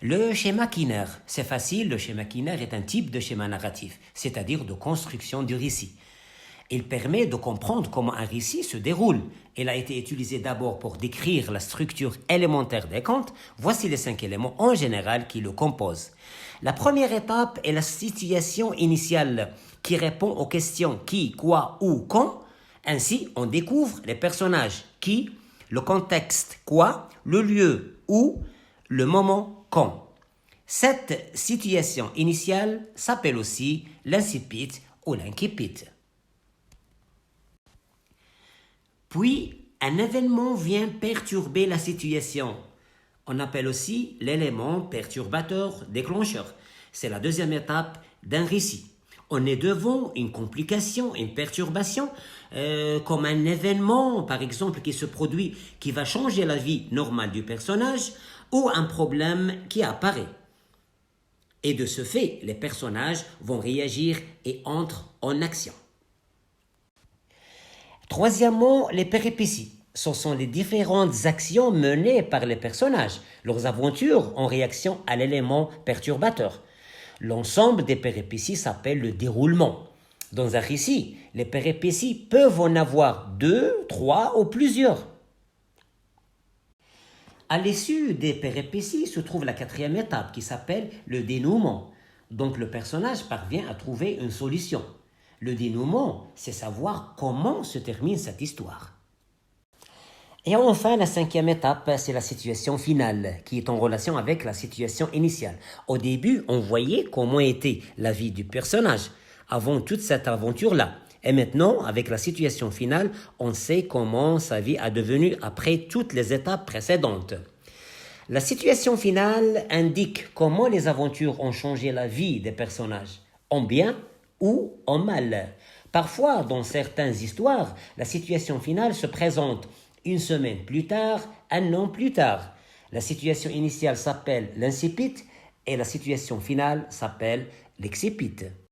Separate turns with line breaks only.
Le schéma Kinner, c'est facile, le schéma Kinner est un type de schéma narratif, c'est-à-dire de construction du récit. Il permet de comprendre comment un récit se déroule. Il a été utilisé d'abord pour décrire la structure élémentaire des contes. Voici les 5 éléments en général qui le composent. La première étape est la situation initiale qui répond aux questions qui, quoi, où, quand. Ainsi, on découvre les personnages qui, le contexte quoi, le lieu où, le moment quand. Cette situation initiale s'appelle aussi l'incipit ou l'incipit. Puis, un événement vient perturber la situation. On appelle aussi l'élément perturbateur déclencheur. C'est la deuxième étape d'un récit. On est devant une complication, une perturbation, comme un événement, par exemple, qui se produit, qui va changer la vie normale du personnage, ou un problème qui apparaît. Et de ce fait, les personnages vont réagir et entrent en action. Troisièmement, les péripéties. Ce sont les différentes actions menées par les personnages, leurs aventures en réaction à l'élément perturbateur. L'ensemble des péripéties s'appelle le déroulement. Dans un récit, les péripéties peuvent en avoir 2, 3 ou plusieurs. À l'issue des péripéties se trouve la quatrième étape qui s'appelle le dénouement. Donc le personnage parvient à trouver une solution. Le dénouement, c'est savoir comment se termine cette histoire. Et enfin, la cinquième étape, c'est la situation finale, qui est en relation avec la situation initiale. Au début, on voyait comment était la vie du personnage avant toute cette aventure-là. Et maintenant, avec la situation finale, on sait comment sa vie a devenu après toutes les étapes précédentes. La situation finale indique comment les aventures ont changé la vie des personnages, en bien ou en mal. Parfois, dans certaines histoires, la situation finale se présente une semaine plus tard, un an plus tard. La situation initiale s'appelle l'incipit et la situation finale s'appelle l'excipit.